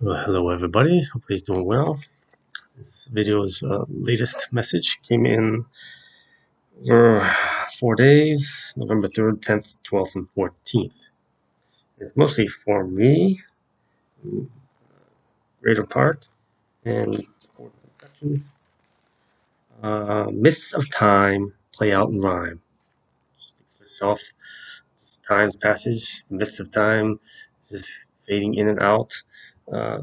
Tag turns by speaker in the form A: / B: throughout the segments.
A: Well, hello everybody, hope everybody's doing well. This video's latest message came in over 4 days, November 3rd, 10th, 12th, and 14th. It's mostly for me, greater part, and supportive sections. Mists of time play out in rhyme. Speaks for itself. Time's passage, the mists of time, is just fading in and out,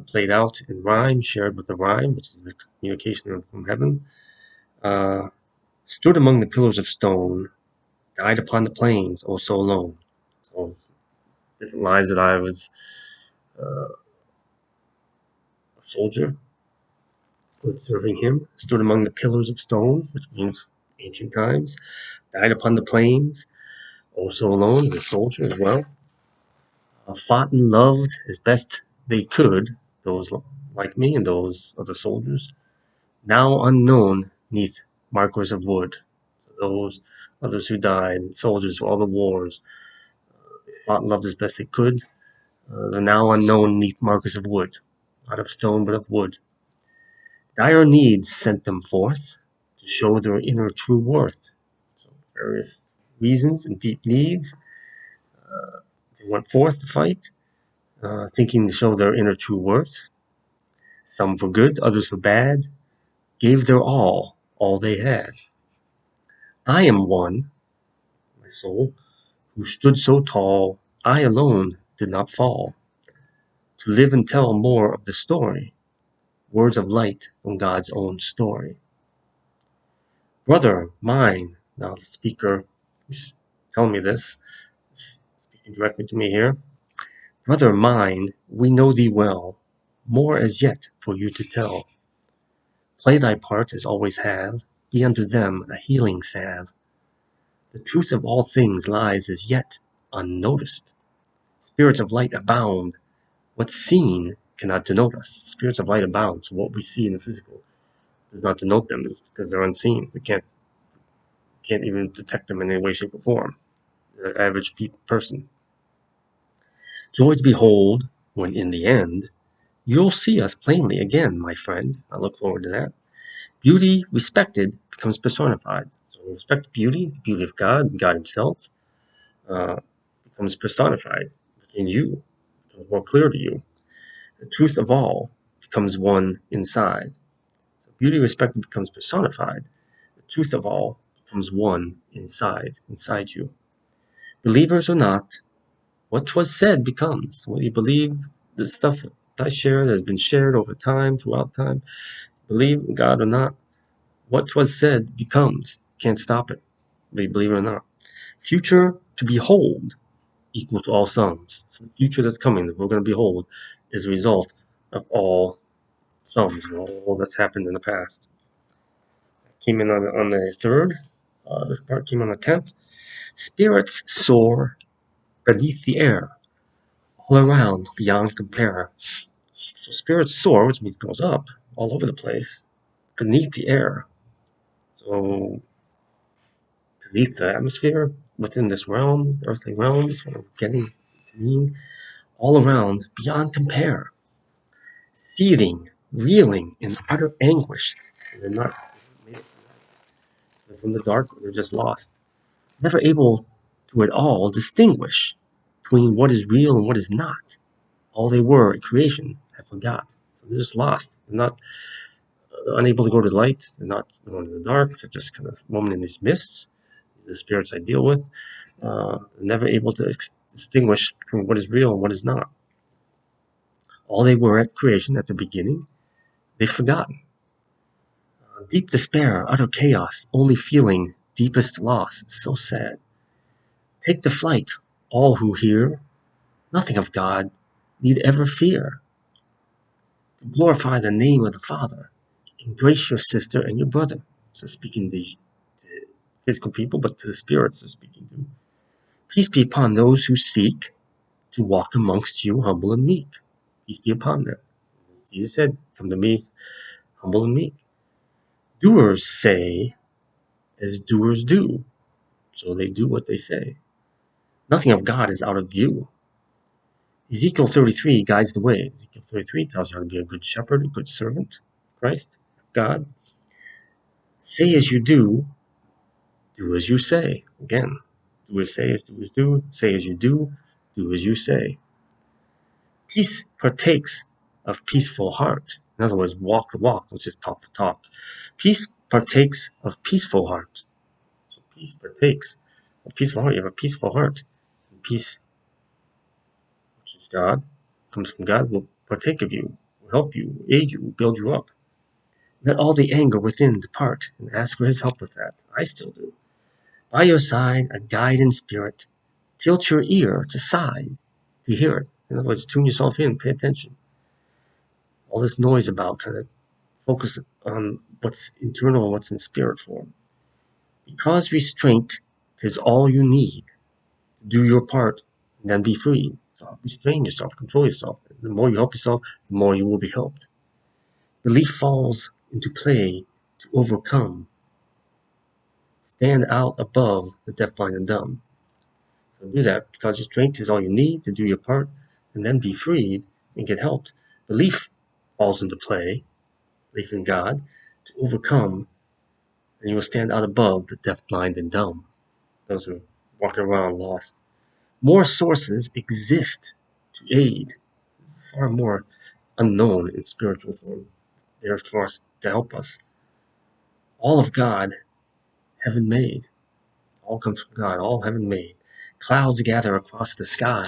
A: played out in rhyme, shared with the rhyme, which is the communication from heaven. Stood among the pillars of stone, died upon the plains, oh so alone. So different lives that I was a soldier, serving him. Stood among the pillars of stone, which means ancient times. Died upon the plains, oh so alone, a soldier as well. Fought and loved as best they could, those like me and those other soldiers. Now unknown neath markers of wood. So those others who died, soldiers for all the wars, fought and loved as best they could. The now unknown neath markers of wood, not of stone but of wood. Dire needs sent them forth to show their inner true worth. So various reasons and deep needs, they went forth to fight, thinking to show their inner true worth. Some for good, others for bad, gave their all they had. I am one, my soul, who stood so tall, I alone did not fall. To live and tell more of the story, words of light from God's own story. Brother mine, now the speaker who's telling me this, is speaking directly to me here. Brother mine, we know thee well, more as yet for you to tell. Play thy part as always have, be unto them a healing salve. The truth of all things lies as yet unnoticed. Spirits of light abound. What's seen cannot denote us. Spirits of light abound, so what we see in the physical does not denote them, it's because they're unseen. We can't even detect them in any way, shape, or form. The average person. Joy to behold when in the end you'll see us plainly again, my friend. I look forward to that. Beauty respected becomes personified. So respect beauty, the beauty of God and God Himself, uh, becomes personified within you, becomes more clear to you. The truth of all becomes one inside. So beauty respected becomes personified. The truth of all becomes one inside you. Believers or not, what 'twas said becomes. What you believe, the stuff that I share that has been shared over time, throughout time, believe in God or not, what 'twas said becomes. Can't stop it, whether you believe it or not. Future to behold equal to all sums. So the future that's coming, that we're going to behold, is a result of all sums, all that's happened in the past. Came in on the 3rd. This part came on the 10th. Spirits soar beneath the air, all around, beyond compare. So spirits soar, which means goes up, all over the place, beneath the air. So beneath the atmosphere, within this realm, earthly realm, is what I'm getting to mean. All around, beyond compare. Seething, reeling in utter anguish. They're not made it from light. They're from the dark, they're just lost. Never able to at all distinguish between what is real and what is not. All they were at creation have forgot. So they're just lost. They're not unable to go to the light. They're not going to the dark. They're just kind of roaming in these mists. These are the spirits I deal with. Never able to distinguish between what is real and what is not. All they were at creation, at the beginning, they've forgotten. Deep despair, utter chaos, only feeling deepest loss. It's so sad. Take to flight, all who hear. Nothing of God need ever fear. To glorify the name of the Father. Embrace your sister and your brother. So speaking to the physical people, but to the spirits they're speaking to. Peace be upon those who seek to walk amongst you humble and meek. Peace be upon them. As Jesus said, come to me humble and meek. Doers say as doers do. So they do what they say. Nothing of God is out of view. Ezekiel 33 guides the way. Ezekiel 33 tells you how to be a good shepherd, a good servant, Christ, God. Say as you do as you say. Again, do as say as do, say as you do as you say. Peace partakes of peaceful heart. In other words, walk the walk, which is talk the talk. Peace partakes of peaceful heart. So peace partakes of peaceful heart. You have a peaceful heart. And peace, which is God, comes from God, will partake of you, will help you, aid you, build you up. Let all the anger within depart, and ask for his help with that. I still do. By your side, a guide in spirit. Tilt your ear to side to hear it. In other words, tune yourself in, pay attention. All this noise about kind of focus on what's internal and what's in spirit form. Because restraint is all you need to do your part and then be free. So restrain yourself, control yourself. The more you help yourself, the more you will be helped. Belief falls into play to overcome. Stand out above the deaf, blind, and dumb. So do that because restraint is all you need to do your part and then be freed and get helped. Belief falls into play, belief in God, to overcome, and you will stand out above the deaf, blind, and dumb. Those who are walking around lost. More sources exist to aid. It's far more unknown in spiritual form. They're for us to help us. All of God, heaven made. All comes from God, all heaven made. Clouds gather across the sky.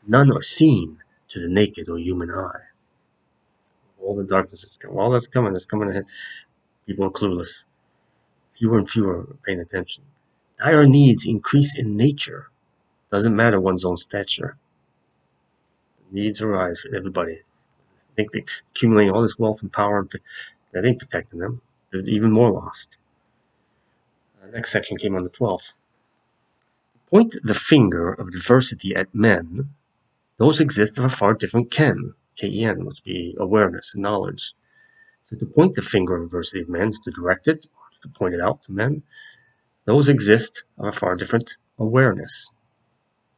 A: None are seen to the naked or human eye. All the darkness is coming. All that's coming ahead. People are clueless. Fewer and fewer are paying attention. Dire needs increase in nature. Doesn't matter one's own stature. The needs arise for everybody. I think they're accumulating all this wealth and power, and that ain't protecting them. They're even more lost. The next section came on the 12th. Point the finger of diversity at men. Those exist of a far different ken, K-E-N, which would be awareness and knowledge. So to point the finger of diversity of men is to direct it, or to point it out to men. Those exist of a far different awareness,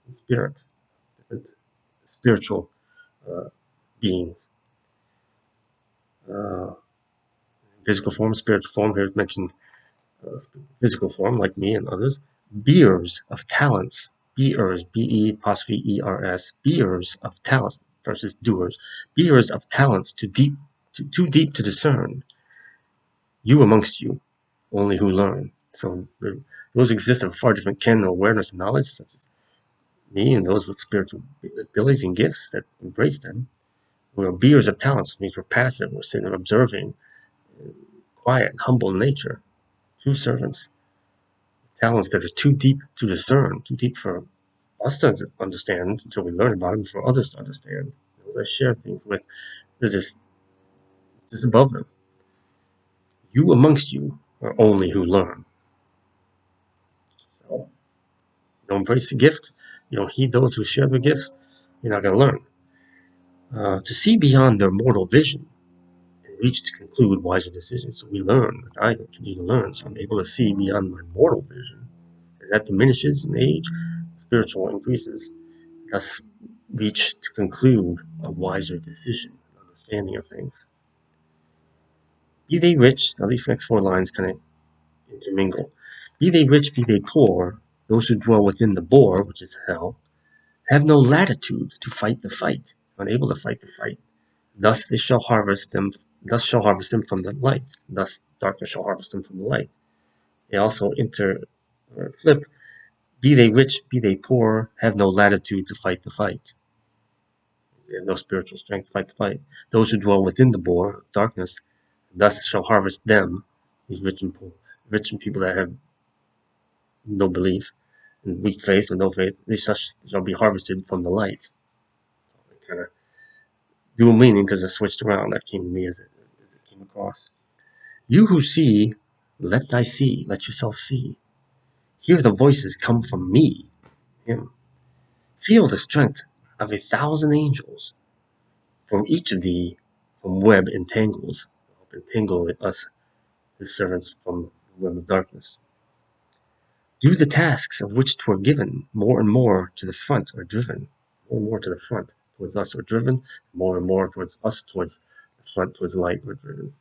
A: spirit, different spiritual beings. Physical form, spiritual form, here's mentioned physical form, like me and others. Beers of talents, beers, B-E-apostrophe-E-R-S, beers of talents versus doers. Beers of talents too deep to discern. You amongst you, only who learn. So those exist of far different ken, awareness, and knowledge, such as me and those with spiritual abilities and gifts that embrace them. We are beers of talents, which means we're passive, we're sitting there observing, quiet, humble in nature, true servants. Talents that are too deep to discern, too deep for us to understand until we learn about them, for others to understand. Those I share things with, it's just above them. You amongst you are only who learn. So you don't embrace the gift, you don't heed those who share their gifts, you're not going to learn. To see beyond their mortal vision and reach to conclude wiser decisions. So we learn, I continue to learn, so I'm able to see beyond my mortal vision. As that diminishes in age, spiritual increases. Thus, reach to conclude a wiser decision, understanding of things. Be they rich, now these next four lines kind of intermingle. Be they rich, be they poor, those who dwell within the bore, which is hell, have no latitude to fight the fight, unable to fight the fight. Thus shall harvest them from the light. Thus darkness shall harvest them from the light. They also flip, be they rich, be they poor, have no latitude to fight the fight. They have no spiritual strength to fight the fight. Those who dwell within the bore of darkness, thus shall harvest them, these rich and poor, rich and people that have no belief, and weak faith or no faith, these shall be harvested from the light. Kind of dual meaning because it switched around. That came to me as it came across. You who see, let yourself see. Hear the voices come from me, him. Feel the strength of 1,000 angels. For each of thee from web entangles. Entangle us, his servants, from the web of darkness. Do the tasks of which 'twere given, more and more to the front are driven. more and more to the front towards us we're driven, more and more towards us, towards the front, towards light we're driven.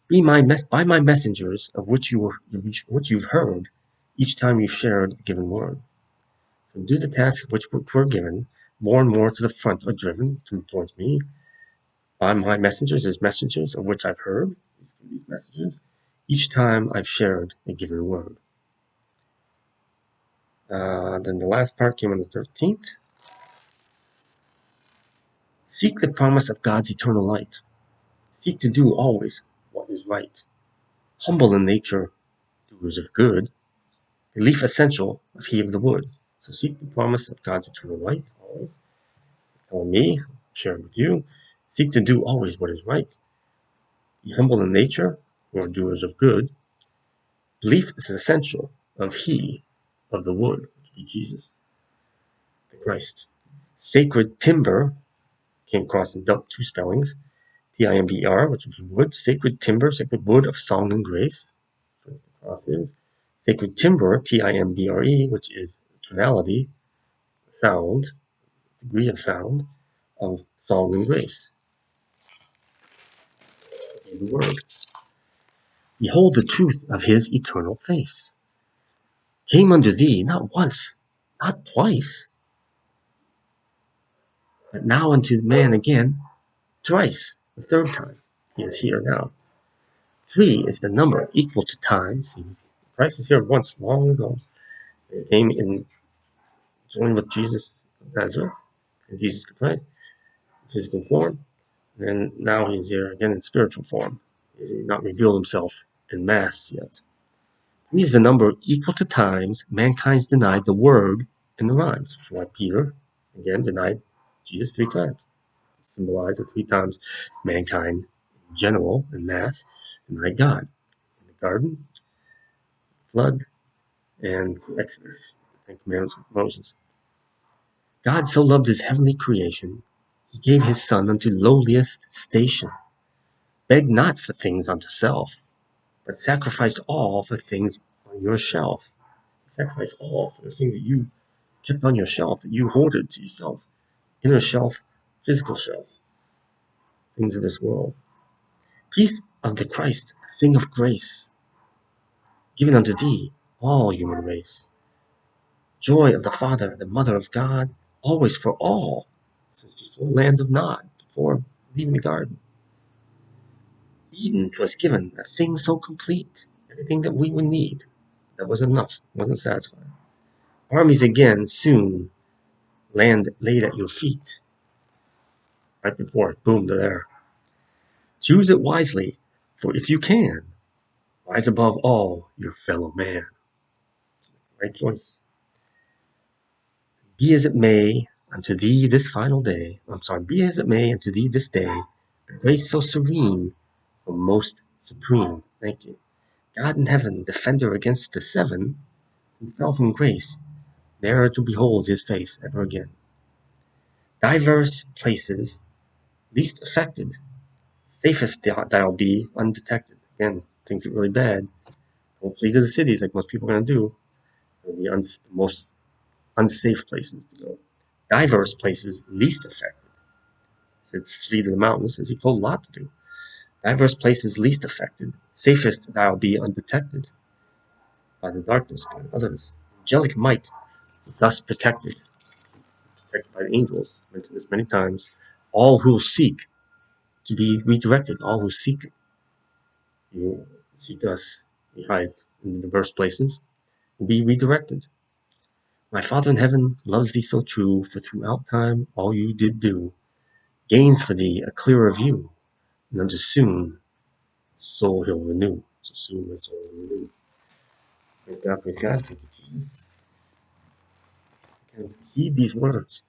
A: Be by my messengers of which you've heard each time you've shared the given word. So do the task which we're given, more and more to the front are driven towards me. By my messengers as messengers of which I've heard, these messages, each time I've shared a given word. Then the last part came on the 13th. Seek the promise of God's eternal light. Seek to do always what is right. Humble in nature, doers of good. Belief essential of he of the wood. So seek the promise of God's eternal light always. It's telling me, sharing with you. Seek to do always what is right. Be humble in nature, who are doers of good. Belief is essential of he of the wood, which be Jesus, the Christ. Sacred timber came across in two spellings. Timber, which is wood, sacred timber, sacred wood of song and grace. That's the cross is. Sacred timbre, Timbre, which is tonality, sound, degree of sound, of song and grace. In the word. Behold the truth of his eternal face. Came unto thee not once, not twice, but now unto man again, thrice, the third time. He is here now. 3 is the number equal to time. Seems Christ was here once long ago. He came in joined with Jesus of Nazareth, and Jesus the Christ, physical form, and now he's here again in spiritual form. He's not revealed himself in mass yet. 3 is the number equal to times mankind's denied the word in the rhymes, which is why Peter, again, denied Jesus 3 times. Symbolized that 3 times mankind in general, in mass, denied God. In the garden, flood, and Exodus, the 10 Commandments of Moses. God so loved his heavenly creation, he gave his Son unto lowliest station. Beg not for things unto self, but sacrificed all for things on your shelf. Sacrifice all for the things that you kept on your shelf, that you hoarded to yourself. Inner shelf, physical shelf, things of this world. Peace of the Christ, thing of grace, given unto thee, all human race. Joy of the Father, the Mother of God, always for all, since before land of Nod, before leaving the garden. Eden was given a thing so complete, everything that we would need. That was enough, wasn't satisfying. Armies again soon land laid at your feet. Right before it, boom, they're there. Choose it wisely, for if you can, rise above all your fellow man. Right choice. Be as it may unto thee this final day. Be as it may unto thee this day, a grace so serene, for most supreme. Thank you. God in heaven, defender against the 7, who fell from grace, ne'er to behold his face ever again. Diverse places, least affected, safest thou be undetected. Again, things are really bad. Don't flee to the cities like most people are going to do. They're the most unsafe places to go. Diverse places, least affected. Says flee to the mountains, as he told Lot to do. Diverse places, least affected, safest thou be undetected by the darkness, by others. Angelic might, thus protected by the angels. I mentioned this many times. All who seek to be redirected, all who seek you seek us, we hide in diverse places, will be redirected. My Father in heaven loves thee so true, for throughout time all you did do gains for thee a clearer view, and unto soon soul he'll renew. So soon the soul will renew. Praise God, praise God, thank you, Jesus. And heed these words.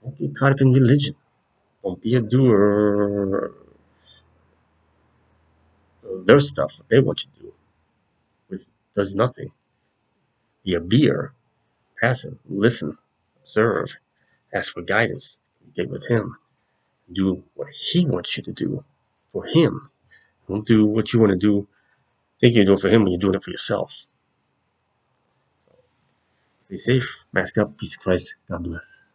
A: Don't get caught up in religion. Don't be a doer of their stuff, what they want you to do, which does nothing. Be a beer, passive, listen, observe, ask for guidance, get with him, do what he wants you to do for him. Don't do what you want to do, think you're doing it for him when you're doing it for yourself. Stay safe, mask up, peace of Christ, God bless.